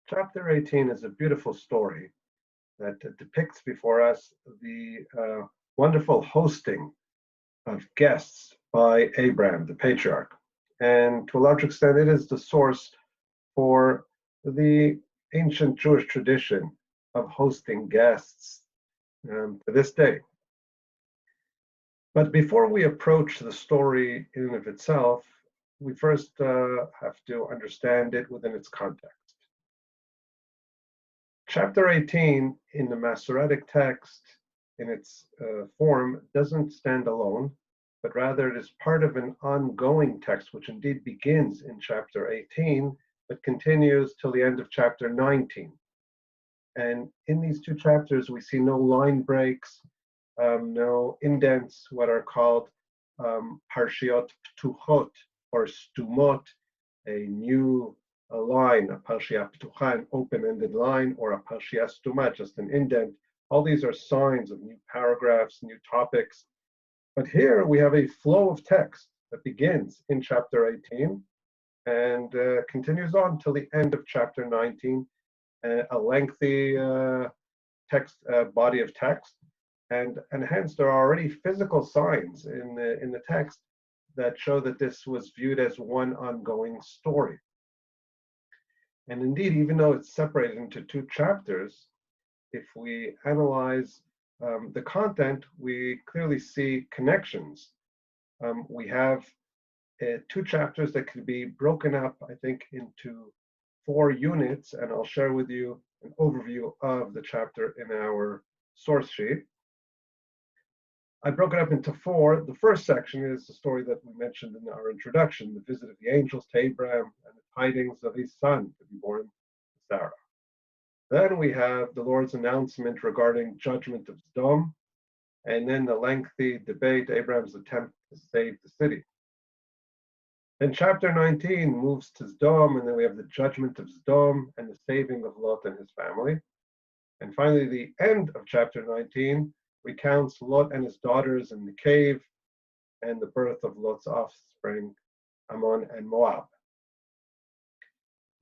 Chapter 18 is a beautiful story that depicts before us the wonderful hosting of guests by Abram, the patriarch. And to a large extent, it is the source for the ancient Jewish tradition of hosting guests to this day. But before we approach the story in and of itself, we first have to understand it within its context. Chapter 18 in the Masoretic text, in its form, doesn't stand alone, but rather it is part of an ongoing text, which indeed begins in chapter 18, but continues till the end of chapter 19. And in these two chapters, we see no line breaks, no indents, what are called parshiot ptuchot or stumot, a new line, a parshia ptucha, an open-ended line, or a parshia stuma, just an indent. All these are signs of new paragraphs, new topics. But here we have a flow of text that begins in chapter 18 and continues on till the end of chapter 19, a lengthy text body of text, and hence there are already physical signs in the text that show that this was viewed as one ongoing story. And indeed, even though it's separated into two chapters, if we analyze the content, we clearly see connections. We have two chapters that could be broken up, I think, into 4 units, and I'll share with you an overview of the chapter in our source sheet. I broke it up into 4. The first section is the story that we mentioned in our introduction, the visit of the angels to Abram and the tidings of his son to be born to Sarah. Then we have the Lord's announcement regarding judgment of Sodom, and then the lengthy debate, Abram's attempt to save the city. Then chapter 19 moves to Sodom, and then we have the judgment of Sodom and the saving of Lot and his family. And finally, the end of chapter 19 recounts Lot and his daughters in the cave and the birth of Lot's offspring, Ammon and Moab.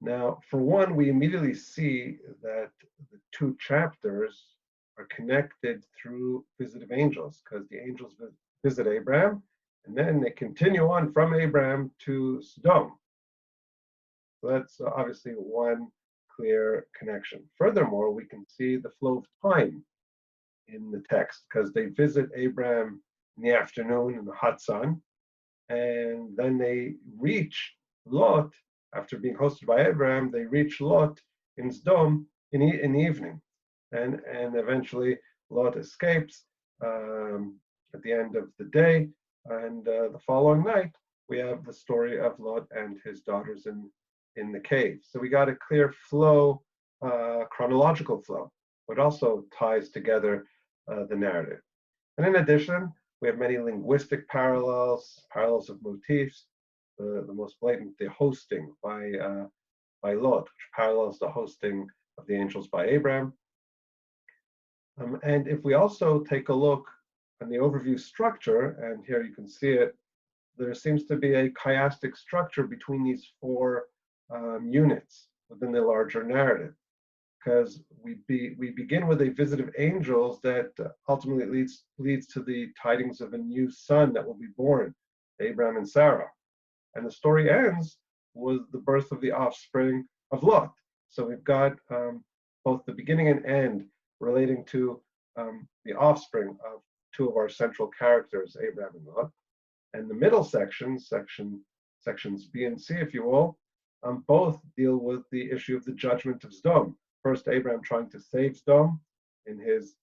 Now, for one, we immediately see that the two chapters are connected through visit of angels, because the angels visit Abram, and then they continue on from Abram to Sodom. So that's obviously one clear connection. Furthermore, we can see the flow of time in the text, because they visit Abram in the afternoon in the hot sun, and then they reach Lot. After being hosted by Abram, they reach Lot in Sodom in the evening, and eventually Lot escapes at the end of the day, and the following night we have the story of Lot and his daughters in the cave. So we got a clear flow, chronological flow, but also ties together the narrative. And in addition, we have many linguistic parallels of motifs. The most blatant, the hosting by Lot, which parallels the hosting of the angels by Abram. And if we also take a look on the overview structure, and here you can see it, there seems to be a chiastic structure between these 4 units within the larger narrative, because we begin with a visit of angels that ultimately leads to the tidings of a new son that will be born, Abram and Sarah. And the story ends with the birth of the offspring of Lot. So we've got both the beginning and end relating to the offspring of 2 of our central characters, Abram and Lot. And the middle sections B and C, if you will, both deal with the issue of the judgment of Sodom. First, Abram trying to save Sodom in his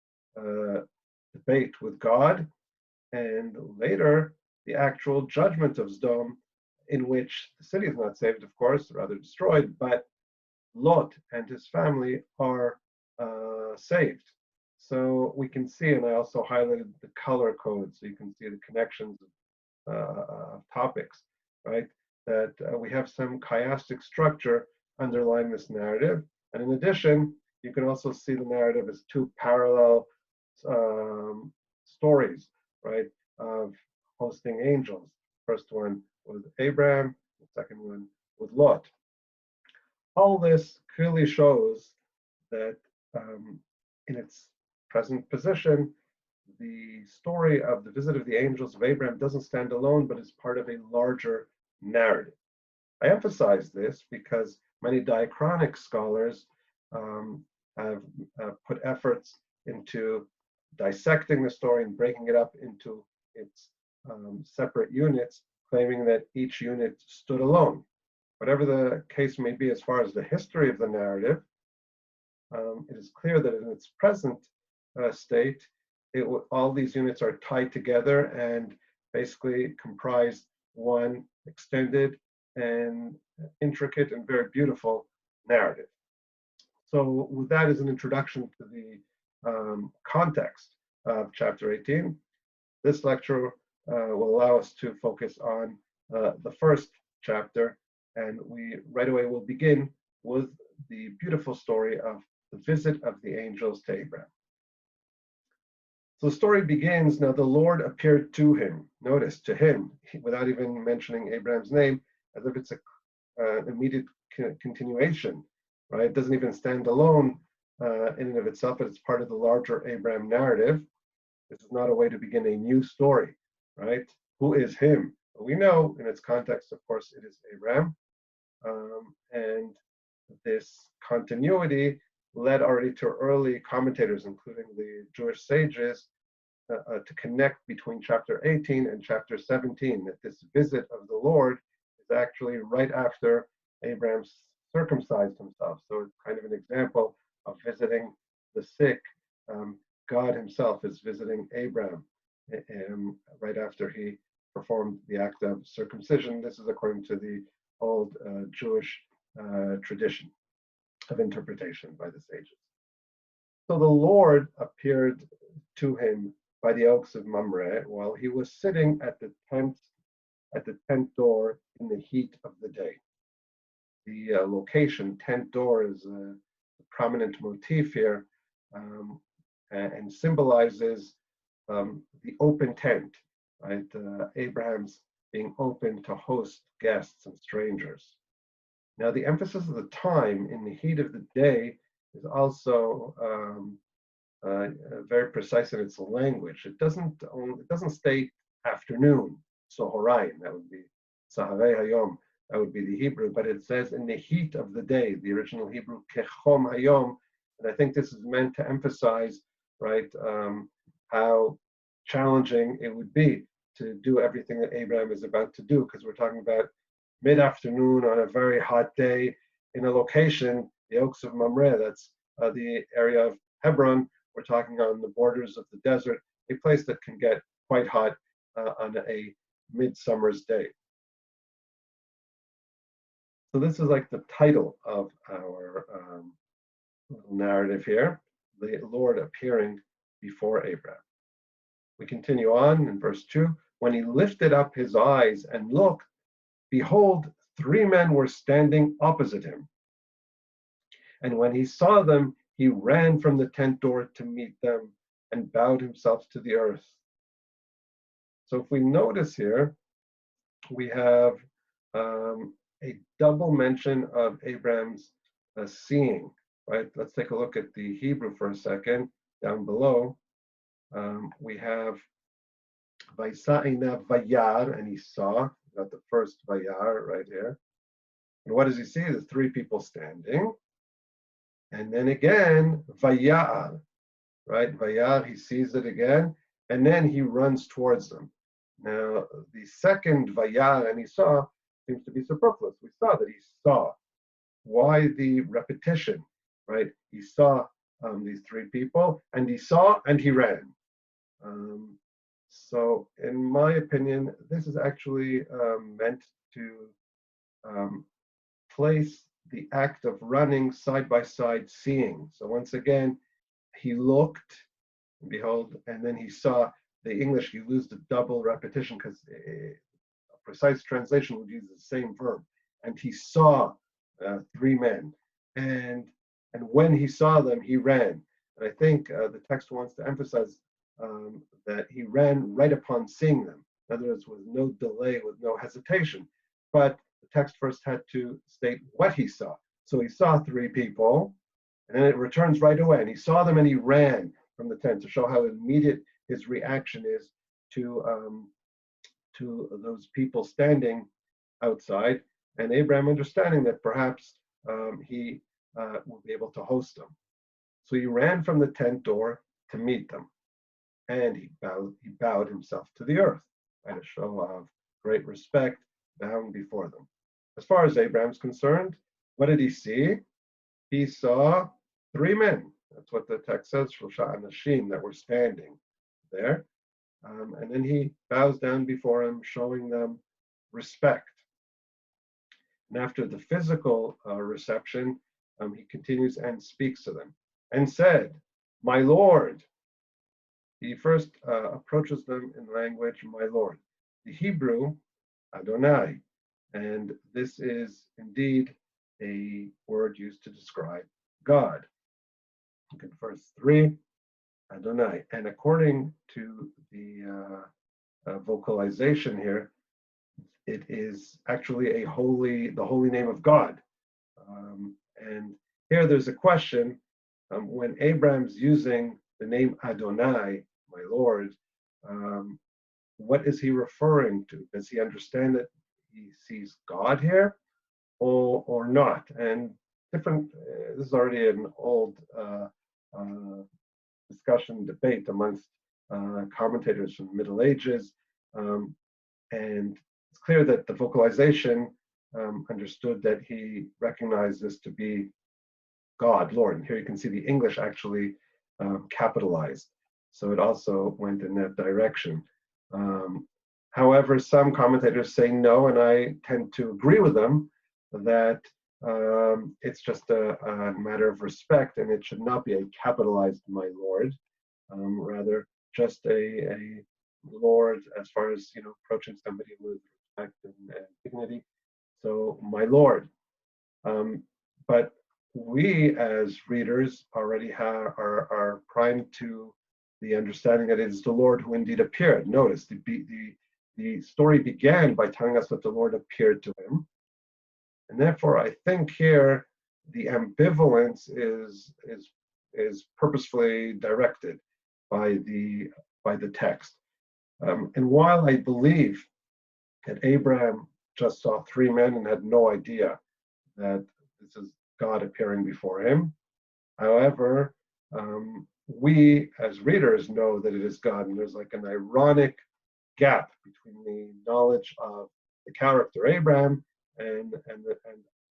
debate with God, and later the actual judgment of Sodom, in which the city is not saved, of course, rather destroyed, but Lot and his family are saved. So we can see, and I also highlighted the color code, so you can see the connections of topics, right? That we have some chiastic structure underlying this narrative. And in addition, you can also see the narrative as 2 parallel stories, right, of hosting angels. First one with Abram, the second one with Lot. All this clearly shows that in its present position, the story of the visit of the angels of Abraham doesn't stand alone, but is part of a larger narrative. I emphasize this because many diachronic scholars have put efforts into dissecting the story and breaking it up into its separate units, claiming that each unit stood alone. Whatever the case may be as far as the history of the narrative, it is clear that in its present state, all these units are tied together and basically comprise one extended and intricate and very beautiful narrative. So with that as an introduction to the context of chapter 18, this lecture will allow us to focus on the first chapter, and we right away will begin with the beautiful story of the visit of the angels to Abram. So the story begins, now the Lord appeared to him. Notice, to him, without even mentioning Abraham's name, as if it's an immediate continuation, right? It doesn't even stand alone in and of itself, but it's part of the larger Abraham narrative. This is not a way to begin a new story, right? Who is him? Well, we know in its context, of course, it is Abraham. And this continuity led already to early commentators, including the Jewish sages, to connect between chapter 18 and chapter 17, that this visit of the Lord is actually right after Abraham circumcised himself. So it's kind of an example of visiting the sick. God himself is visiting Abraham right after he performed the act of circumcision. This is according to the old Jewish tradition of interpretation by the sages. So the Lord appeared to him by the oaks of Mamre while he was sitting at the tent door in the heat of the day. The location, tent door, is a prominent motif here and symbolizes the open tent, right? Abraham's being open to host guests and strangers. Now, the emphasis of the time in the heat of the day is also very precise in its language. It doesn't state afternoon, sohoraim, that would be saharei hayom, that would be the Hebrew, but it says in the heat of the day, the original Hebrew kechom hayom, and I think this is meant to emphasize, right, how challenging it would be to do everything that Abraham is about to do, because we're talking about mid-afternoon on a very hot day in a location, the Oaks of Mamre, that's the area of Hebron. We're talking on the borders of the desert, a place that can get quite hot on a midsummer's day. So this is like the title of our narrative here, the Lord appearing before Abraham. We continue on in verse 2. When he lifted up his eyes and looked, behold, 3 men were standing opposite him. And when he saw them, he ran from the tent door to meet them and bowed himself to the earth. So if we notice here, we have a double mention of Abraham's seeing, right? Let's take a look at the Hebrew for a second. Down below, we have Vaisa'ina Vayar, and he saw, got the first Vayar right here. And what does he see? The 3 people standing. And then again, Vayar, right? Vayar, he sees it again, and then he runs towards them. Now, the second Vayar, and he saw, seems to be superfluous. We saw that he saw. Why the repetition, right? He saw these 3 people, and he saw, and he ran. So, in my opinion, this is actually meant to place the act of running side by side, seeing. So once again, he looked, and behold, and then he saw. The English, you lose the double repetition because a precise translation would use the same verb. And he saw 3 men, and when he saw them, he ran. And I think the text wants to emphasize that he ran right upon seeing them. In other words, with no delay, with no hesitation. But the text first had to state what he saw. So he saw three people, and then it returns right away. And he saw them and he ran from the tent to show how immediate his reaction is to those people standing outside. And Abram, understanding that perhaps he will be able to host them. So he ran from the tent door to meet them, and he bowed himself to the earth at a show of great respect, bowing before them. As far as Abram's concerned, what did he see? He saw three men. That's what the text says, Shosha Anashim, that were standing there. And then he bows down before him, showing them respect. And after the physical reception, he continues and speaks to them and said, "My Lord." He first approaches them in language, "My Lord." The Hebrew, Adonai. And this is indeed a word used to describe God. Look at verse 3, Adonai. And according to the vocalization here, it is actually the holy name of God. And here there's a question. When Abram's using the name Adonai, my Lord, what is he referring to? Does he understand that he sees God here or not? And different, this is already an old discussion, debate amongst commentators from the Middle Ages. And it's clear that the vocalization understood that he recognized this to be God, Lord. And here you can see the English actually capitalized. So it also went in that direction. However, some commentators say no, and I tend to agree with them, that it's just a matter of respect, and it should not be a capitalized "my Lord," rather just a Lord as far as approaching somebody with respect and dignity. So, my Lord. But we as readers already are primed to the understanding that it is the Lord who indeed appeared. Notice the story began by telling us that the Lord appeared to him. And therefore, I think here the ambivalence is purposefully directed by the text. And while I believe that Abraham just saw three men and had no idea that this is God appearing before him, however, we as readers know that it is God, and there's like an ironic gap between the knowledge of the character Abraham and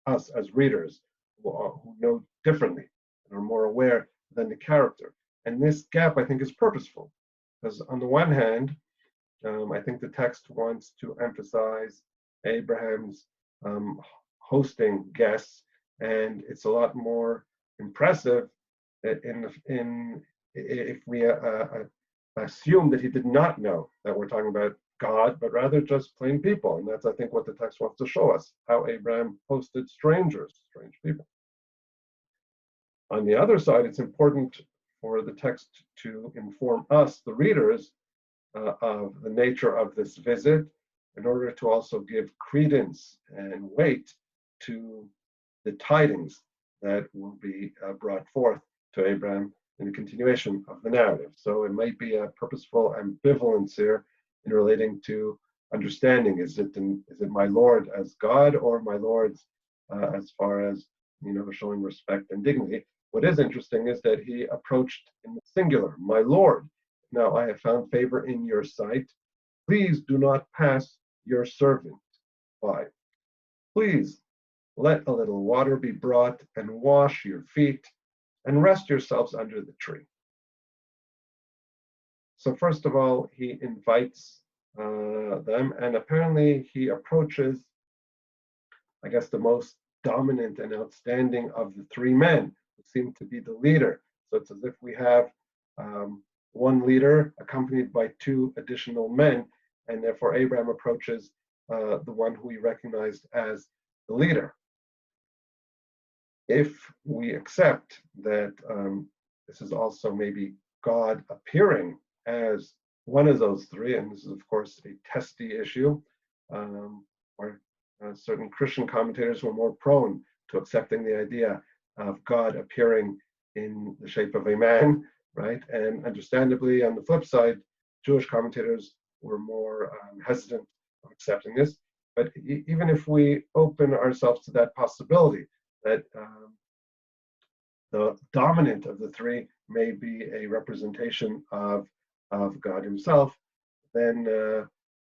us as readers who know differently and are more aware than the character. And this gap, I think, is purposeful, because on the one hand, I think the text wants to emphasize Abraham's hosting guests, and it's a lot more impressive if we assume that he did not know that we're talking about God, but rather just plain people. And that's, I think, what the text wants to show us, how Abraham hosted strange people. On the other side, it's important for the text to inform us, the readers, of the nature of this visit, in order to also give credence and weight to the tidings that will be brought forth to Abraham in the continuation of the narrative. So it might be a purposeful ambivalence here in relating to understanding. Is it my Lord as God, or my Lord's as far as showing respect and dignity? What is interesting is that he approached in the singular, my Lord. Now I have found favor in your sight. Please do not pass your servant by. Please let a little water be brought and wash your feet and rest yourselves under the tree. So first of all, he invites them, and apparently he approaches, I guess, the most dominant and outstanding of the three men, who seem to be the leader. So it's as if we have one leader accompanied by two additional men, and therefore Abraham approaches the one who he recognized as the leader. If we accept that this is also maybe God appearing as one of those three, and this is of course a testy issue, where certain Christian commentators were more prone to accepting the idea of God appearing in the shape of a man, right? And understandably, on the flip side, Jewish commentators were more hesitant of accepting this. But even if we open ourselves to that possibility, that the dominant of the three may be a representation of God himself, then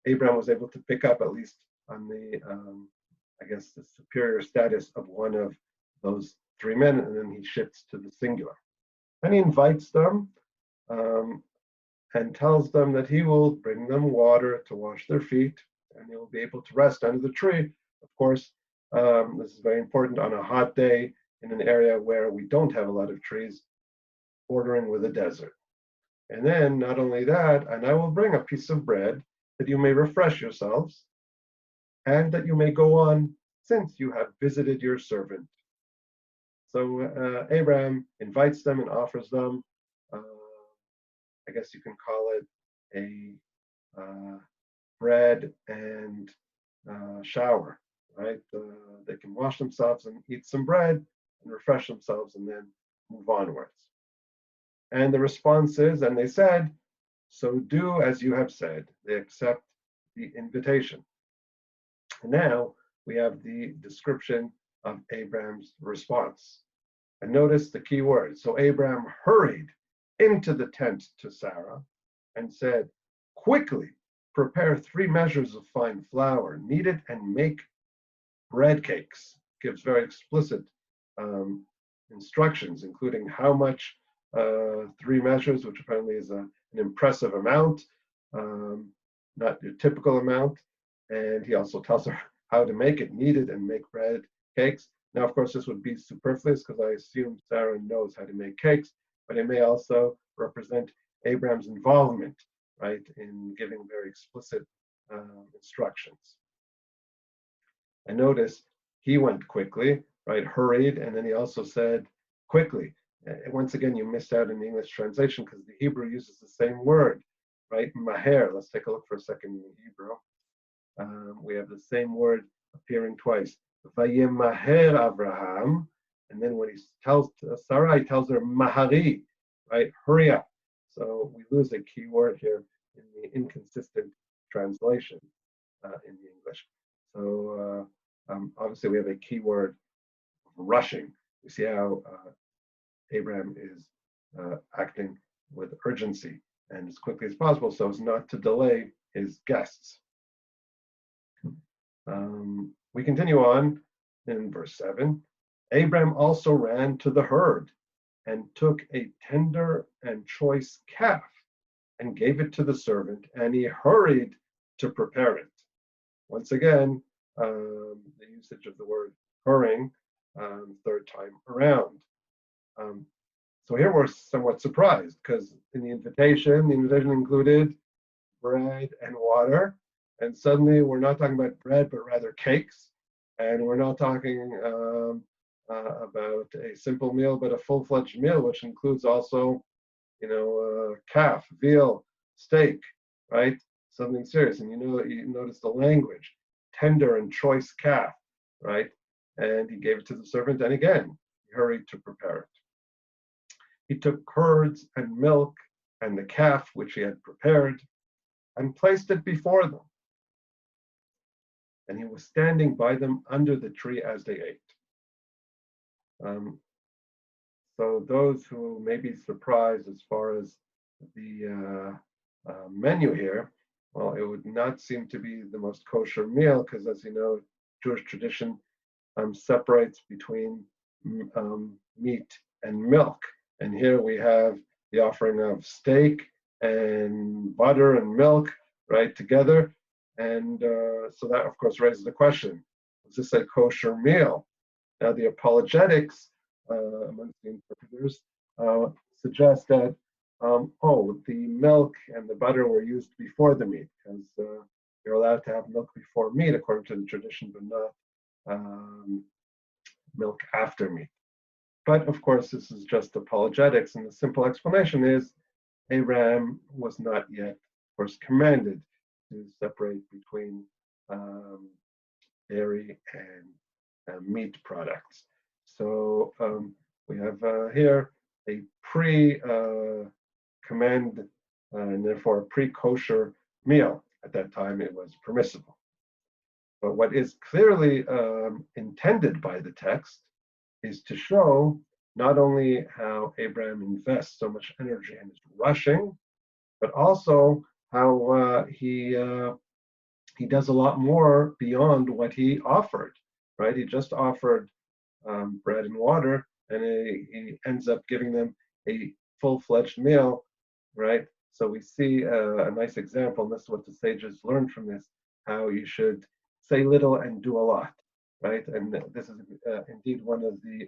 Abram was able to pick up at least on the, I guess, the superior status of one of those three men, and then he shifts to the singular. And he invites them and tells them that he will bring them water to wash their feet, and they will be able to rest under the tree. Of course, this is very important on a hot day in an area where we don't have a lot of trees, bordering with a desert. And then not only that, and I will bring a piece of bread that you may refresh yourselves, and that you may go on, since you have visited your servant. So Abram invites them and offers them, I guess you can call it a bread and shower, right? They can wash themselves and eat some bread and refresh themselves and then move onwards. And the response is, and they said, so do as you have said. They accept the invitation. And now we have the description of Abram's response. And notice the key words. So Abram hurried into the tent to Sarah and said, quickly prepare 3 measures of fine flour, knead it and make bread cakes. Gives very explicit instructions, including how much 3 measures, which apparently is an impressive amount, not your typical amount. And he also tells her how to make it, knead it and make bread cakes. Now, of course, this would be superfluous because I assume Sarah knows how to make cakes, but it may also represent Abram's involvement, right, in giving very explicit instructions. And notice he went quickly, right, hurried, and then he also said quickly. Once again, you missed out in the English translation because the Hebrew uses the same word, right, maher. Let's take a look for a second in the Hebrew. We have the same word appearing twice. Vayimaher Abraham, and then when he tells Sarah, he tells her mahari, right? Hurry up. So we lose a key word here in the inconsistent translation in the English. So obviously we have a key word, rushing. We see how Abram is acting with urgency and as quickly as possible so as not to delay his guests. We continue on in verse 7. Abram also ran to the herd and took a tender and choice calf and gave it to the servant, and he hurried to prepare it. Once again, the usage of the word hurrying, third time around. So here we're somewhat surprised because in the invitation included bread and water. And suddenly we're not talking about bread, but rather cakes. And we're not talking about a simple meal, but a full-fledged meal, which includes also, calf, veal, steak, right? Something serious. And you notice the language, tender and choice calf, right? And he gave it to the servant, and again, he hurried to prepare it. He took curds and milk and the calf, which he had prepared, and placed it before them. And he was standing by them under the tree as they ate. So those who may be surprised as far as the menu here, well, it would not seem to be the most kosher meal because, as you know, Jewish tradition separates between meat and milk. And here we have the offering of steak and butter and milk, right, together. And so that, of course, raises the question, is this a kosher meal? Now, the apologetics amongst the interpreters suggest that, the milk and the butter were used before the meat, because you're allowed to have milk before meat, according to the tradition, but not milk after meat. But, of course, this is just apologetics, and the simple explanation is Abram was not yet, of course, commanded to separate between dairy and meat products. So we have here a pre-command and therefore a pre-kosher meal. At that time, it was permissible. But what is clearly intended by the text is to show not only how Abraham invests so much energy and is rushing, but also how he does a lot more beyond what he offered. Right? He just offered bread and water, and he ends up giving them a full-fledged meal. Right? So we see a nice example, and this is what the sages learned from this: how you should say little and do a lot. Right? And this is indeed one of the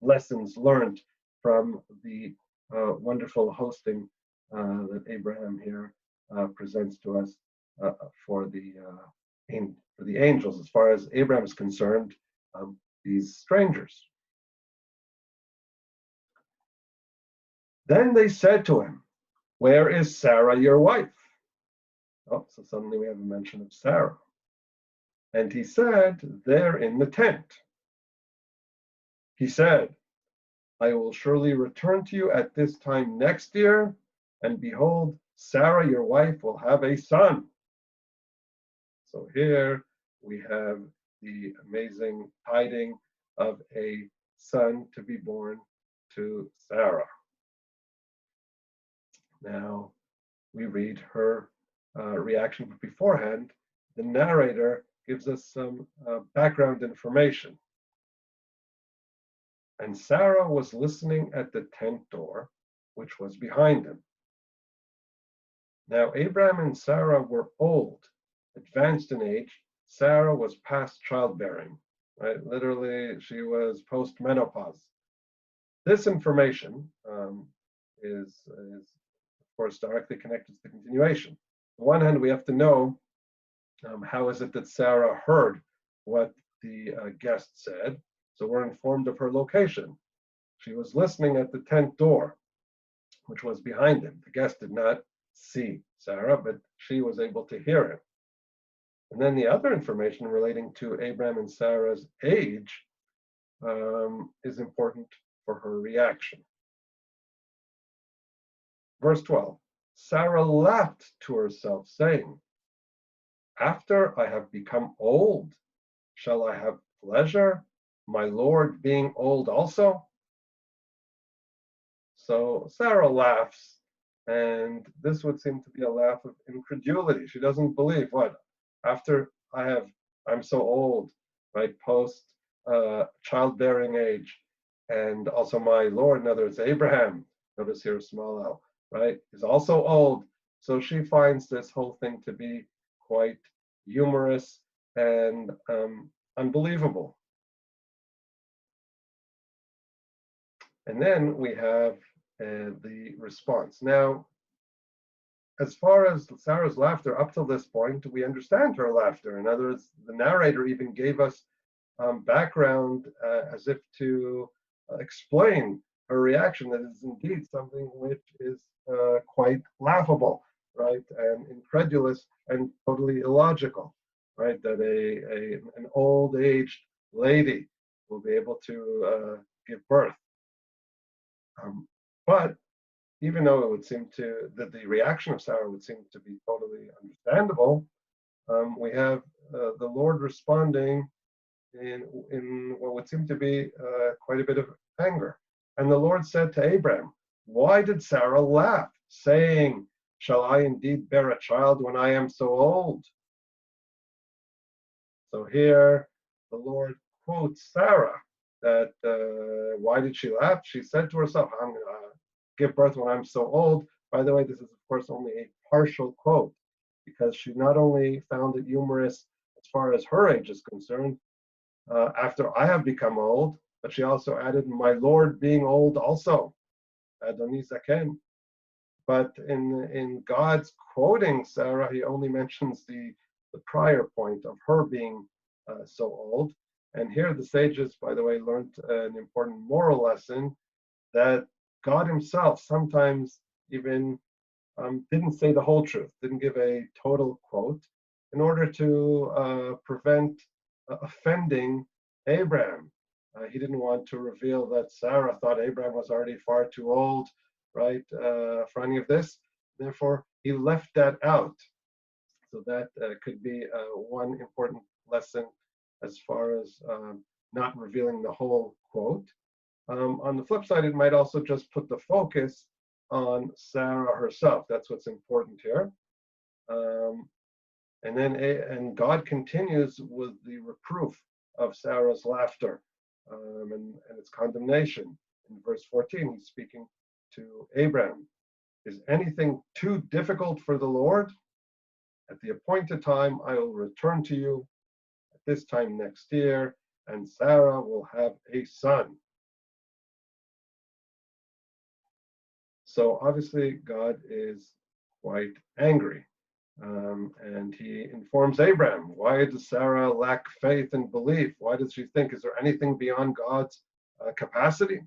lessons learned from the wonderful hosting that Abraham here presents to us for the angels. As far as Abraham is concerned, these strangers. Then they said to him, "Where is Sarah, your wife?" Oh, so suddenly we have a mention of Sarah. And he said, "There in the tent." He said, "I will surely return to you at this time next year, and behold, Sarah, your wife, will have a son." So here we have the amazing tiding of a son to be born to Sarah. Now we read her reaction, but beforehand, the narrator gives us some background information. And Sarah was listening at the tent door, which was behind him. Now Abraham and Sarah were old, advanced in age. Sarah was past childbearing, right? Literally, she was post-menopause. This information is, of course, directly connected to the continuation. On one hand, we have to know how is it that Sarah heard what the guest said. So we're informed of her location. She was listening at the tent door, which was behind him. The guest did not see Sarah, but she was able to hear him. And then the other information relating to Abraham and Sarah's age is important for her reaction. Verse 12, Sarah laughed to herself, saying, "After I have become old, shall I have pleasure, my Lord being old also?" So Sarah laughs, and this would seem to be a laugh of incredulity. She doesn't believe what? After I'm so old, right? Post childbearing age, and also my Lord, in other words, Abraham, notice here small l, right, is also old. So she finds this whole thing to be quite humorous and unbelievable. And then we have the response. Now, as far as Sarah's laughter, up till this point, we understand her laughter. In other words, the narrator even gave us background as if to explain her reaction, that is indeed something which is quite laughable, right, and incredulous and totally illogical, right, that an old-aged lady will be able to give birth. But even though it would seem that the reaction of Sarah would seem to be totally understandable, we have the Lord responding in what would seem to be quite a bit of anger. And the Lord said to Abram, "Why did Sarah laugh, saying, 'Shall I indeed bear a child when I am so old?'" So here the Lord quotes Sarah that why did she laugh? She said to herself, "I'm going to give birth when I'm so old." By the way, this is of course only a partial quote, because she not only found it humorous as far as her age is concerned, after I have become old, but she also added, "My Lord being old also," Adoni Zaken. But in God's quoting Sarah, he only mentions the prior point of her being so old. And here the sages, by the way, learned an important moral lesson, that God himself sometimes even didn't say the whole truth, didn't give a total quote, in order to prevent offending Abraham. He didn't want to reveal that Sarah thought Abraham was already far too old, right, for any of this. Therefore, he left that out. So that could be one important lesson as far as not revealing the whole quote. On the flip side, it might also just put the focus on Sarah herself. That's what's important here. And God continues with the reproof of Sarah's laughter and its condemnation. In verse 14, he's speaking to Abram. Is anything too difficult for the Lord? At the appointed time, I will return to you at this time next year, and Sarah will have a son. So obviously, God is quite angry. And he informs Abram, why does Sarah lack faith and belief? Why does she think, is there anything beyond God's capacity?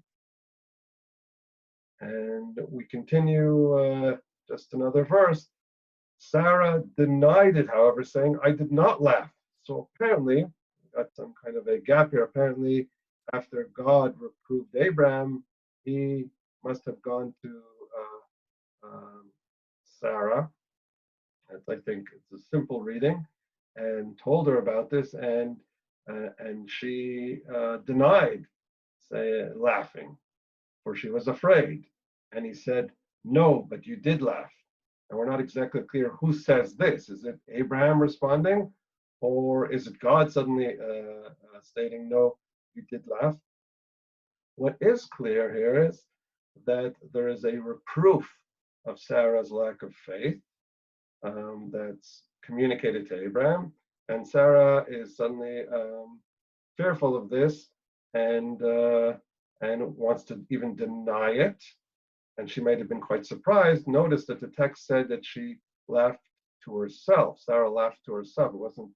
And we continue just another verse. Sarah denied it, however, saying, I did not laugh. So apparently, we got some kind of a gap here. Apparently, after God reproved Abram, he must have gone to Sarah. I think it's a simple reading, and told her about this, and she denied, laughing, for she was afraid. And he said, no, but you did laugh. And we're not exactly clear who says this. Is it Abraham responding, or is it God suddenly stating, no, you did laugh? What is clear here is that there is a reproof of Sarah's lack of faith that's communicated to Abraham, and Sarah is suddenly fearful of this and wants to even deny it. And she might have been quite surprised. Notice that the text said that she laughed to herself. Sarah laughed to herself. It wasn't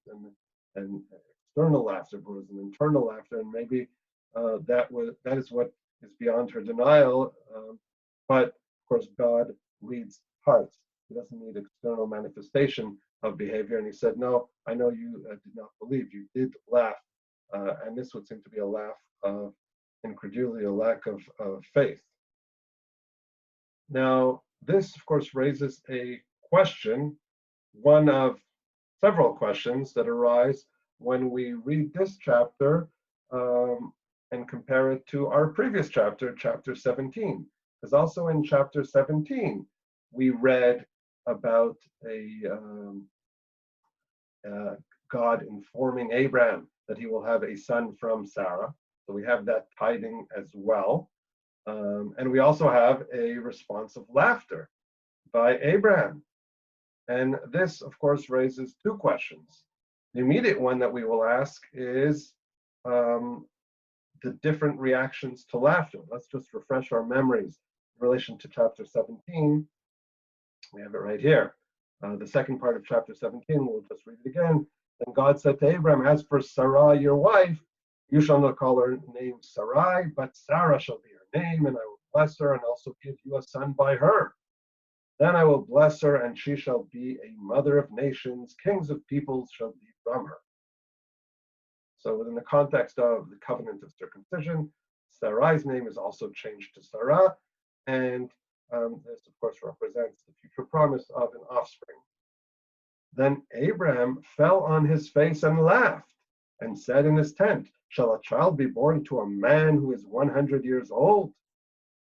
an external laughter, but it was an internal laughter, and maybe that is what is beyond her denial. But of course, God reads hearts. He doesn't need external manifestation of behavior. And he said, no, I know you did not believe. You did laugh. And this would seem to be a laugh of incredulity, a lack of faith. Now, this, of course, raises a question, one of several questions that arise when we read this chapter and compare it to our previous chapter, chapter 17. Because also in chapter 17, we read about God informing Abram that he will have a son from Sarah. So we have that tiding as well. And we also have a response of laughter by Abraham. And this, of course, raises two questions. The immediate one that we will ask is the different reactions to laughter. Let's just refresh our memories in relation to chapter 17. We have it right here. The second part of chapter 17, we'll just read it again. Then God said to Abraham, as for Sarai, your wife, you shall not call her name Sarai, but Sarah shall be her name, and I will bless her and also give you a son by her. Then I will bless her, and she shall be a mother of nations. Kings of peoples shall be from her. So within the context of the covenant of circumcision, Sarai's name is also changed to Sarah, and this, of course, represents the future promise of an offspring. Then Abraham fell on his face and laughed, and said in his tent, shall a child be born to a man who is 100 years old?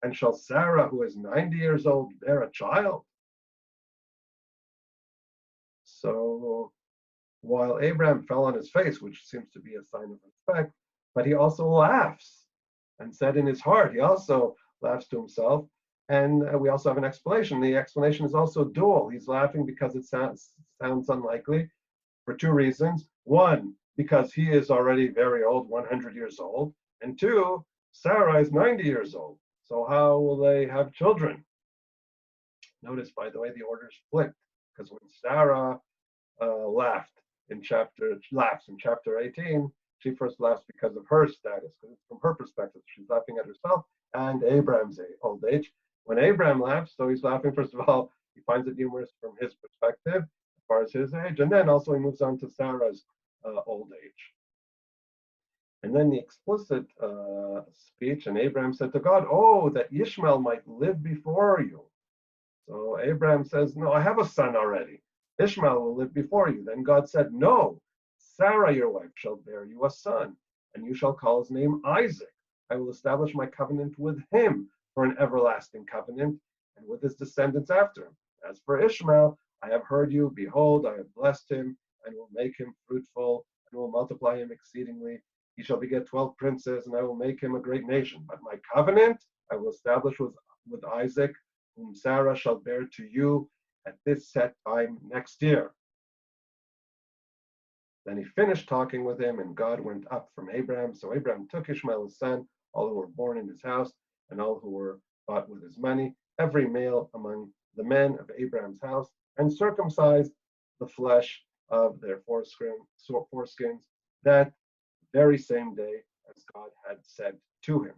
And shall Sarah, who is 90 years old, bear a child? So while Abraham fell on his face, which seems to be a sign of respect, but he also laughs and said in his heart, he also laughs to himself. And we also have an explanation. The explanation is also dual. He's laughing because it sounds unlikely for two reasons. One, because he is already very old, 100 years old. And two, Sarah is 90 years old. So how will they have children? Notice, by the way, the order is flipped, because when Sarah laughs in chapter 18, she first laughs because of her status, because it's from her perspective. She's laughing at herself and Abraham's old age. When Abraham laughs, so he's laughing, first of all, he finds it humorous from his perspective, as far as his age, and then also he moves on to Sarah's old age. And then the explicit speech, and Abram said to God, "Oh, that Ishmael might live before you." So Abram says, "No, I have a son already. Ishmael will live before you." Then God said, "No, Sarah, your wife, shall bear you a son, and you shall call his name Isaac. I will establish my covenant with him for an everlasting covenant, and with his descendants after him. As for Ishmael, I have heard you. Behold, I have blessed him, and will make him fruitful, and will multiply him exceedingly. He shall beget 12 princes, and I will make him a great nation. But my covenant I will establish with Isaac, whom Sarah shall bear to you at this set time next year." Then he finished talking with him, and God went up from Abram. So Abram took Ishmael his son, all who were born in his house, and all who were bought with his money, every male among the men of Abram's house, and circumcised the flesh of their foreskins that very same day as God had said to him.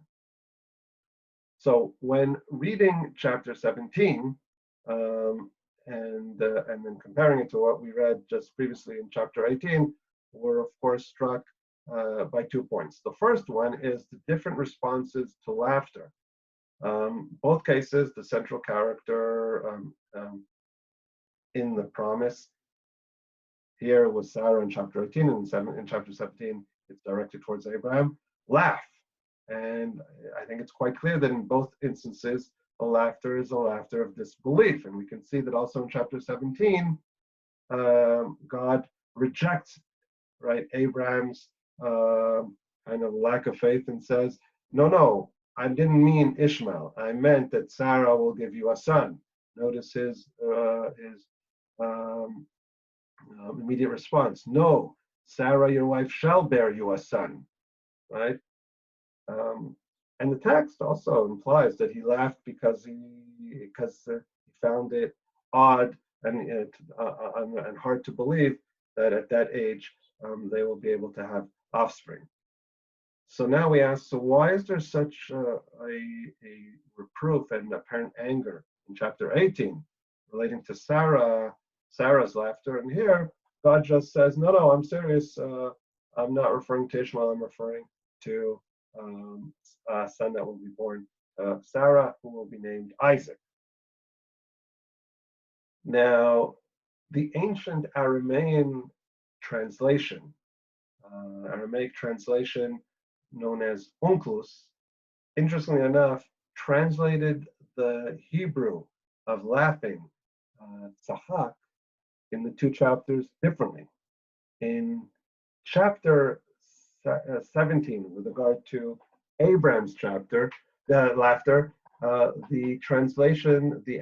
So when reading chapter 17, and then comparing it to what we read just previously in chapter 18, we're of course struck by 2 points. The first one is the different responses to laughter. Both cases, the central character in the promise here was Sarah in chapter 18, and in chapter 17, it's directed towards Abraham. Laugh. And I think it's quite clear that in both instances, the laughter is a laughter of disbelief. And we can see that also in chapter 17, God rejects, right, Abraham's kind of lack of faith and says, no, I didn't mean Ishmael. I meant that Sarah will give you a son. Notice his immediate response. No, Sarah, your wife, shall bear you a son, right? And the text also implies that he laughed because he found it odd and hard to believe that at that age they will be able to have offspring. So now we ask, so why is there such a reproof and apparent anger in chapter 18 relating to Sarah's laughter? And here God just says, no, I'm serious. I'm not referring to Ishmael. I'm referring to a son that will be born Sarah, who will be named Isaac. Now, the ancient Aramaic translation known as Onkelos, interestingly enough, translated the Hebrew of laughing, tzahak, in the 2 chapters differently. In chapter 17, with regard to Abram's chapter, laughter, the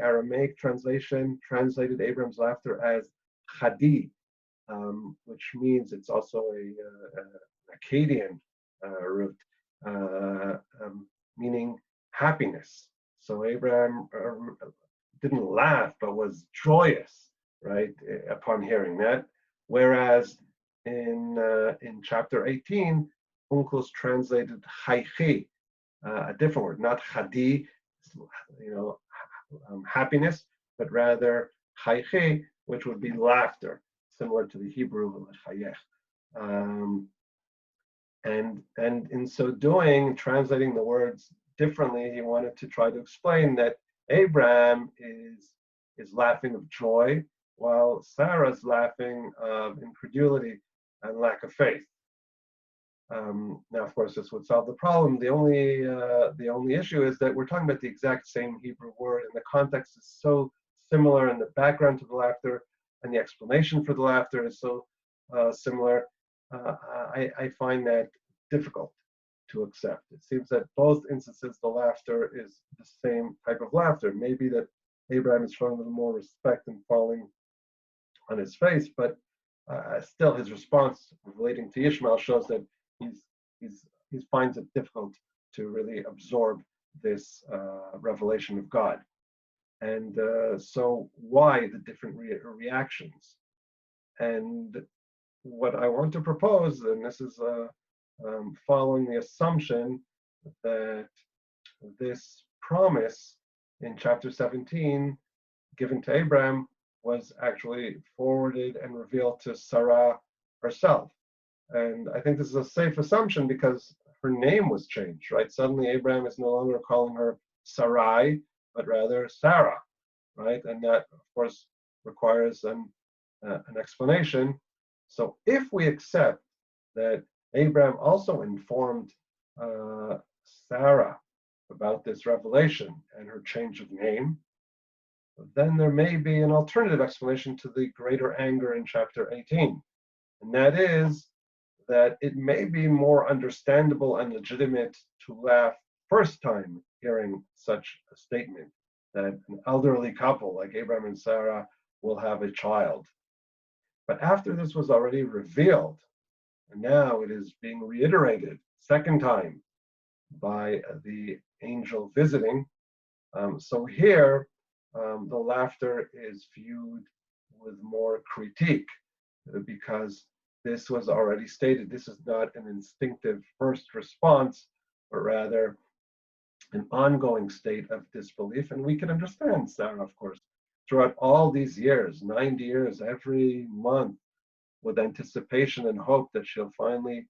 Aramaic translation translated Abram's laughter as chadi, which means it's also a Akkadian root, meaning happiness. So Abram didn't laugh, but was joyous, right, upon hearing that. Whereas in chapter 18, Onkelos translated chaychi, a different word, not chadi, happiness, but rather chaychi, which would be laughter, similar to the Hebrew chayech. And in so doing, translating the words differently, he wanted to try to explain that Abram is laughing of joy, while Sarah's laughing of incredulity and lack of faith. Now, of course, this would solve the problem. The only issue is that we're talking about the exact same Hebrew word, and the context is so similar, and the background to the laughter and the explanation for the laughter is so similar. I find that difficult to accept. It seems that both instances, the laughter is the same type of laughter. Maybe that Abraham is showing a little more respect and falling on his face, but still his response relating to Ishmael shows that he finds it difficult to really absorb this revelation of God. And so why the different reactions? And what I want to propose, and this is following the assumption that this promise in chapter 17 given to Abram was actually forwarded and revealed to Sarah herself. And I think this is a safe assumption because her name was changed, right? Suddenly Abraham is no longer calling her Sarai, but rather Sarah, right? And that, of course, requires an explanation. So if we accept that Abraham also informed uh, Sarah about this revelation and her change of name, then there may be an alternative explanation to the greater anger in chapter 18. And that is that it may be more understandable and legitimate to laugh first time hearing such a statement that an elderly couple like Abraham and Sarah will have a child. But after this was already revealed, and now it is being reiterated second time by the angel visiting. So here, the laughter is viewed with more critique because this was already stated. This is not an instinctive first response, but rather an ongoing state of disbelief. And we can understand Sarah, of course, throughout all these years, 90 years, every month, with anticipation and hope that she'll finally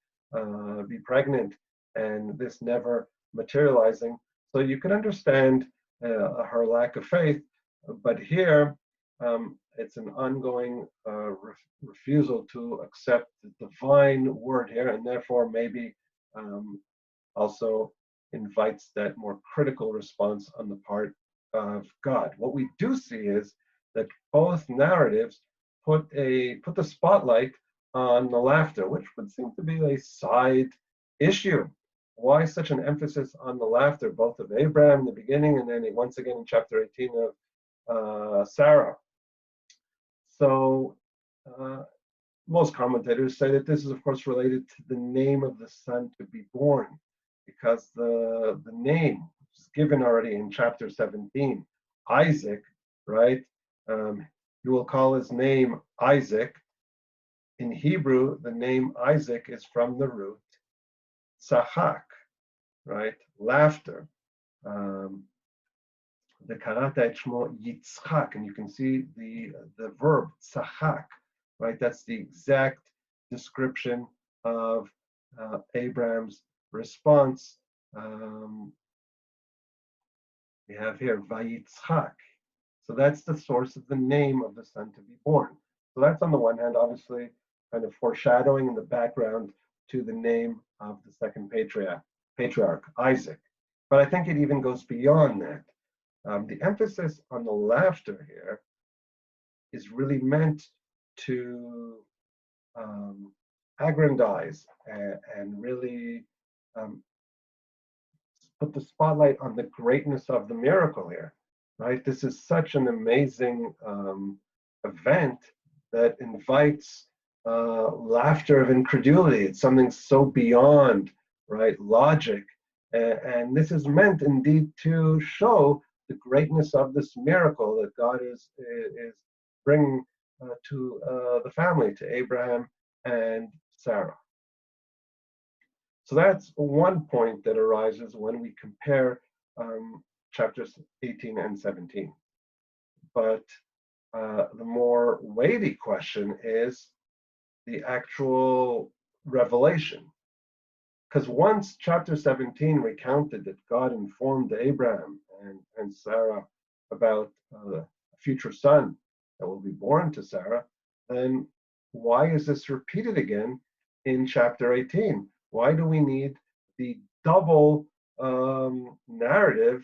be pregnant, and this never materializing. So you can understand her lack of faith, but here it's an ongoing refusal to accept the divine word here, and therefore maybe also invites that more critical response on the part of God. What we do see is that both narratives put the spotlight on the laughter, which would seem to be a side issue. Why such an emphasis on the laughter, both of Abraham in the beginning and then once again in chapter 18 of Sarah? So most commentators say that this is, of course, related to the name of the son to be born, because the name is given already in chapter 17, Isaac, right? You will call his name Isaac. In Hebrew, the name Isaac is from the root tzachak, right? Laughter. The karata et shmo Yitzchak, and you can see the verb tzachak, right? That's the exact description of Abraham's response. We have here Vayitzchak. So that's the source of the name of the son to be born. So that's on the one hand, obviously, kind of foreshadowing in the background to the name of the second patriarch, Isaac. But I think it even goes beyond that. The emphasis on the laughter here is really meant to aggrandize and really put the spotlight on the greatness of the miracle here, right? This is such an amazing event that invites laughter of incredulity. It's something so beyond, right, logic. And this is meant indeed to show the greatness of this miracle that God is bringing to the family, to Abraham and Sarah. So that's one point that arises when we compare chapters 18 and 17. But the more weighty question is the actual revelation. Because once chapter 17 recounted that God informed Abraham and Sarah about a future son that will be born to Sarah, then why is this repeated again in chapter 18? Why do we need the double narrative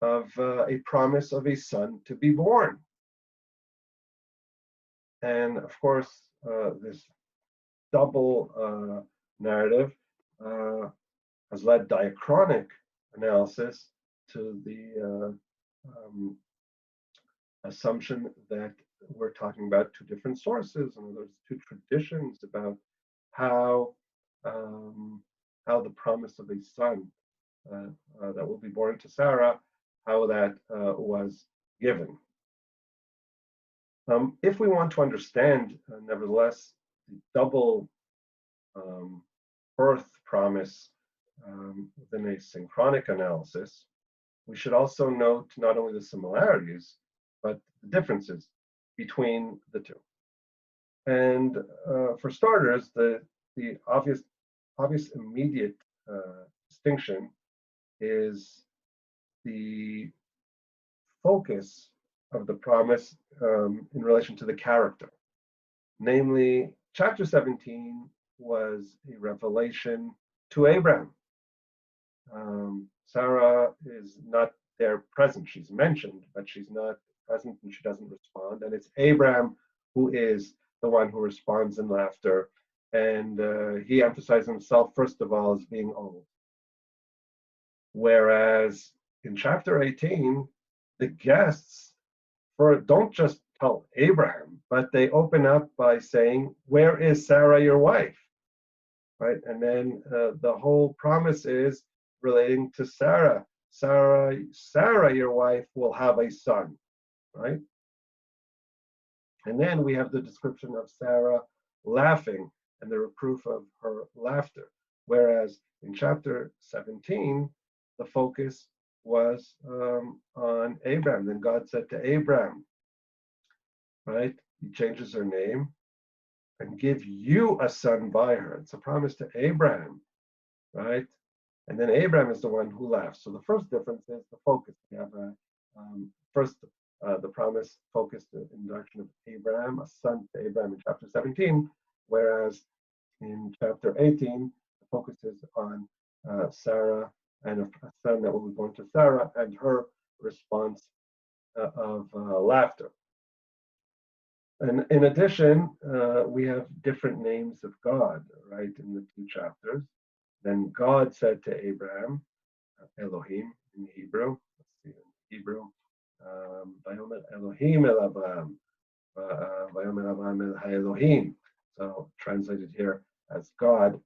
of a promise of a son to be born? And of course, this double narrative has led diachronic analysis to the assumption that we're talking about two different sources, and there's two traditions about how the promise of a son that will be born to Sarah, how that was given. If we want to understand, nevertheless, the double birth promise within a synchronic analysis, we should also note not only the similarities, but the differences between the two. And for starters, the the obvious immediate distinction is the focus of the promise in relation to the character. Namely, chapter 17 was a revelation to Abram. Sarah is not there present. She's mentioned, but she's not present and she doesn't respond. And it's Abram who is the one who responds in laughter. And he emphasizes himself, first of all, as being old. Whereas in chapter 18, the guests don't just tell Abraham, but they open up by saying, "Where is Sarah, your wife?" Right? And then the whole promise is relating to Sarah. Sarah, your wife, will have a son, right? And then we have the description of Sarah laughing and the reproof of her laughter. Whereas in chapter 17, the focus was on Abram. Then God said to Abram, right? He changes her name and give you a son by her. It's a promise to Abraham, right? And then Abraham is the one who laughs. So the first difference is the focus. We have the promise focused in the direction of Abraham, a son to Abraham in chapter 17, whereas in chapter 18, the focus is on Sarah and a son that will be born to Sarah and her response of laughter. And in addition, we have different names of God, right, in the two chapters. Then God said to Abraham, Elohim in Hebrew. Let's see, in Hebrew, Vayomer Elohim el Abram, Vayomer Abram el Elohim. So translated here as God.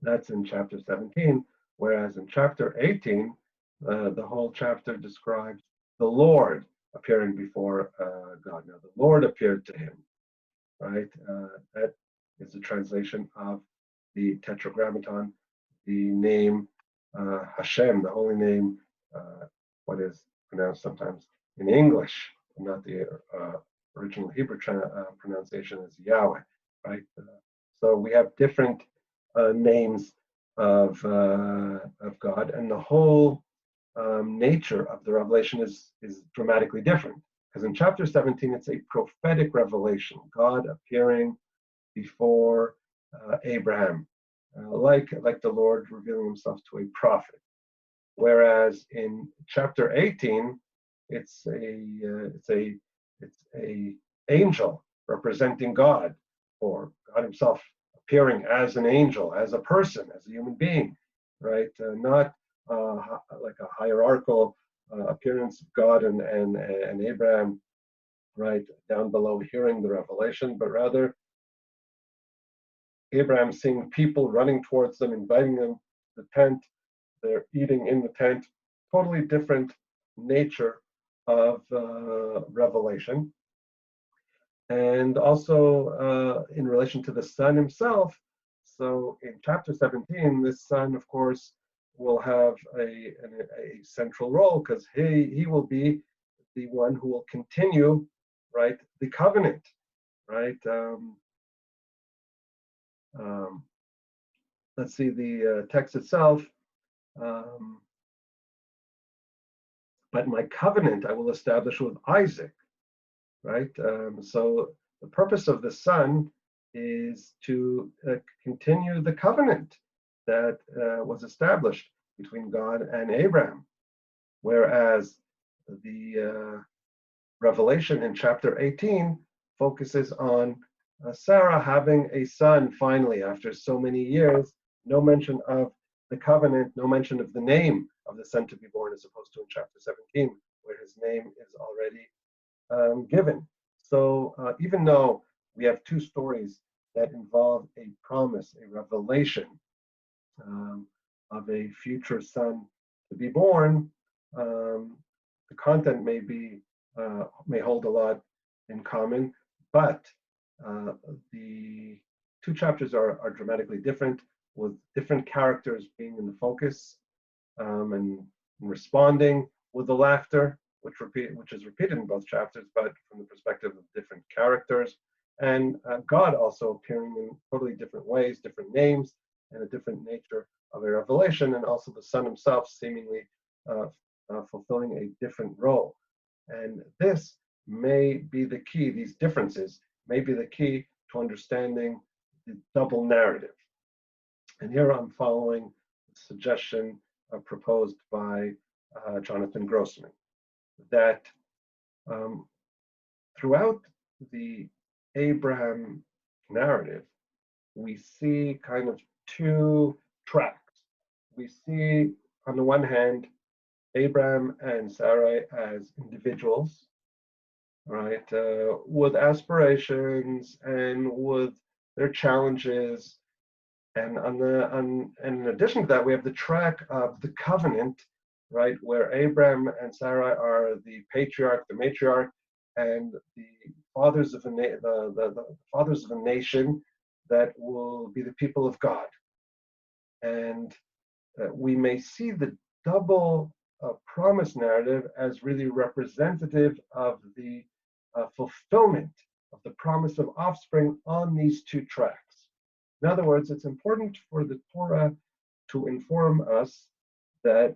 That's in chapter 17. Whereas in chapter 18, the whole chapter describes the Lord appearing before God. Now, the Lord appeared to him, right? That is a translation of the Tetragrammaton, the name Hashem, the holy name, what is pronounced sometimes in English, not the original Hebrew pronunciation is Yahweh, right? So we have different names of God, and the whole nature of the revelation is dramatically different. Because in chapter 17, it's a prophetic revelation, God appearing before Abraham, like the Lord revealing himself to a prophet. Whereas in chapter 18, it's a angel representing God, or God himself appearing as an angel, as a person, as a human being, right? Not like a hierarchical appearance of God and Abraham, right, down below hearing the revelation, but rather Abraham seeing people running towards them, inviting them to the tent, they're eating in the tent, totally different nature of revelation. And also in relation to the son himself, so in chapter 17, this son, of course, will have a central role because he will be the one who will continue, right, the covenant, right? Let's see the text itself. But my covenant I will establish with Isaac, right? So the purpose of the son is to continue the covenant that was established between God and Abraham. Whereas the revelation in chapter 18 focuses on Sarah having a son finally after so many years. No mention of the covenant, no mention of the name of the son to be born, as opposed to in chapter 17, where his name is already given. So even though we have two stories that involve a promise, a revelation of a future son to be born, the content may hold a lot in common, but the two chapters are dramatically different, with different characters being in the focus and responding with the laughter, which is repeated in both chapters, but from the perspective of different characters. and God also appearing in totally different ways, different names, and a different nature of a revelation, and also the Son himself seemingly uh, fulfilling a different role. And this may be the key, these differences may be the key to understanding the double narrative. And here I'm following the suggestion proposed by Jonathan Grossman, that um, throughout the Abram narrative, we see kind of two tracks. We see, on the one hand, Abram and Sarai as individuals, right, with aspirations and with their challenges. And and in addition to that, we have the track of the covenant, right, where Abram and Sarai are the patriarch, the matriarch, and the fathers of the fathers of a nation that will be the people of God. And we may see the double promise narrative as really representative of the fulfillment of the promise of offspring on these two tracks. In other words, it's important for the Torah to inform us that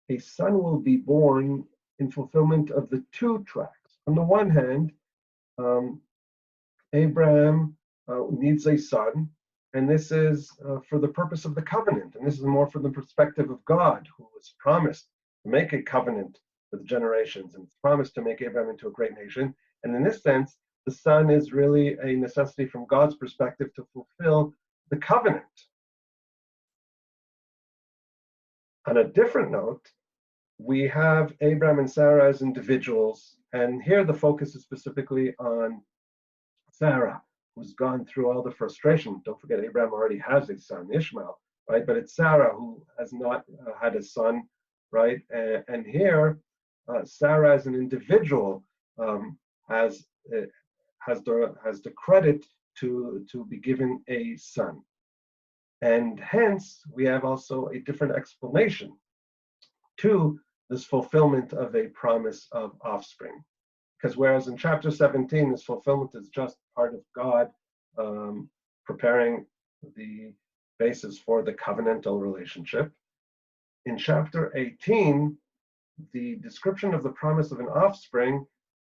a son will be born in fulfillment of the two tracks. On the one hand, Abraham needs a son, and this is for the purpose of the covenant, and this is more from the perspective of God, who was promised to make a covenant with generations and promised to make Abraham into a great nation. And in this sense, the son is really a necessity from God's perspective to fulfill the covenant. On a different note, we have Abraham and Sarah as individuals, and here the focus is specifically on Sarah, who's gone through all the frustration. Don't forget, Abraham already has a son, Ishmael, right? But it's Sarah who has not had a son, right? And here, Sarah as an individual has the credit to be given a son. And hence, we have also a different explanation to this fulfillment of a promise of offspring. Because whereas in chapter 17, this fulfillment is just part of God preparing the basis for the covenantal relationship, in chapter 18, the description of the promise of an offspring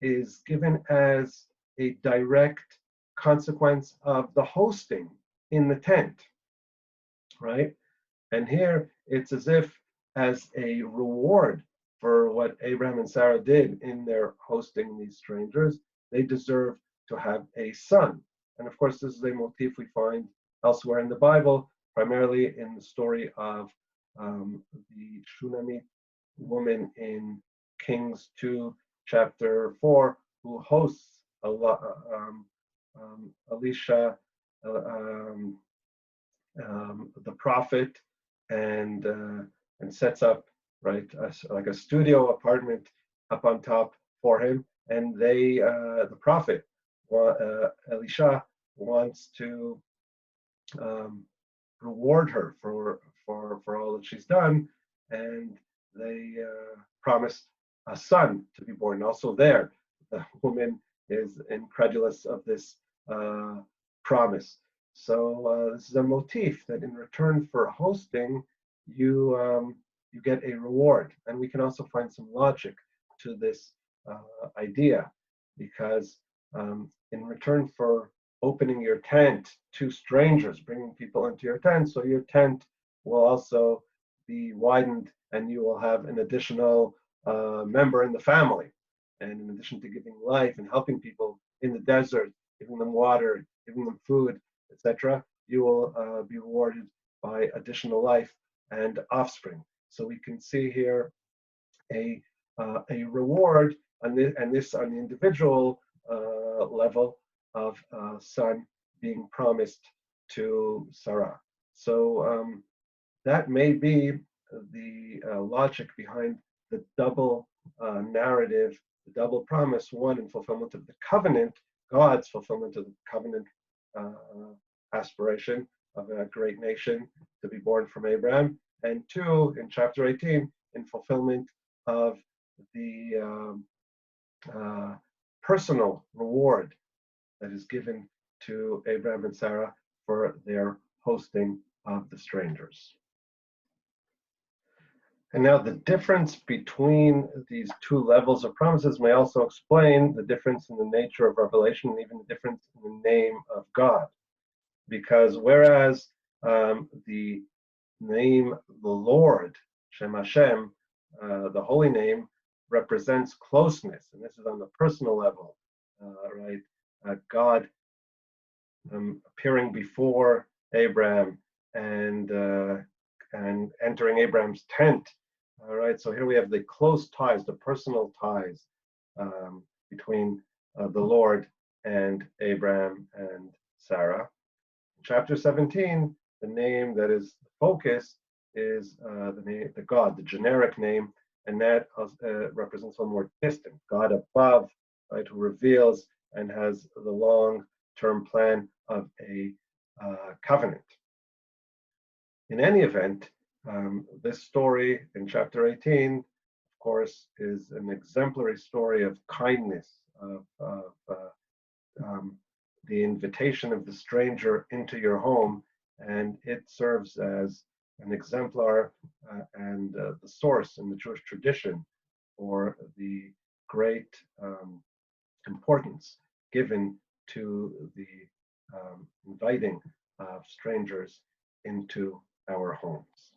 is given as a direct consequence of the hosting in the tent, right? And here it's as if, as a reward for what Abraham and Sarah did in their hosting these strangers, they deserve to have a son. And of course, this is a motif we find elsewhere in the Bible, primarily in the story of the Shunammite woman in Kings 2, chapter 4, who hosts Elisha, the prophet, and sets up, right, like a studio apartment up on top for him. And the prophet, Elisha, wants to reward her for all that she's done, and they promised a son to be born. Also there, the woman is incredulous of this promise. So this is a motif that in return for hosting, you get a reward. And we can also find some logic to this idea, because in return for opening your tent to strangers, bringing people into your tent, so your tent will also be widened and you will have an additional member in the family. And in addition to giving life and helping people in the desert, giving them water, giving them food, etc., you will be rewarded by additional life and offspring. So we can see here a reward on this on the individual level of son being promised to Sarah. So that may be the logic behind the double narrative, the double promise: one, in fulfillment of the covenant, God's fulfillment of the covenant aspiration of a great nation to be born from Abraham, and two, in chapter 18, in fulfillment of the personal reward that is given to Abram and Sarah for their hosting of the strangers. And now the difference between these two levels of promises may also explain the difference in the nature of revelation and even the difference in the name of God. Because whereas the name the Lord, Shem Hashem, the holy name, represents closeness, and this is on the personal level, right? God appearing before Abram and entering Abram's tent. All right, so here we have the close ties, the personal ties between the Lord and Abram and Sarah. Chapter 17, the name that is the focus is the God, the generic name, and that represents a more distant God above, right, who reveals and has the long-term plan of a covenant. In any event, this story in chapter 18, of course, is an exemplary story of kindness, of the invitation of the stranger into your home, and it serves as an exemplar and the source in the Jewish tradition for the great importance given to the inviting of strangers into our homes.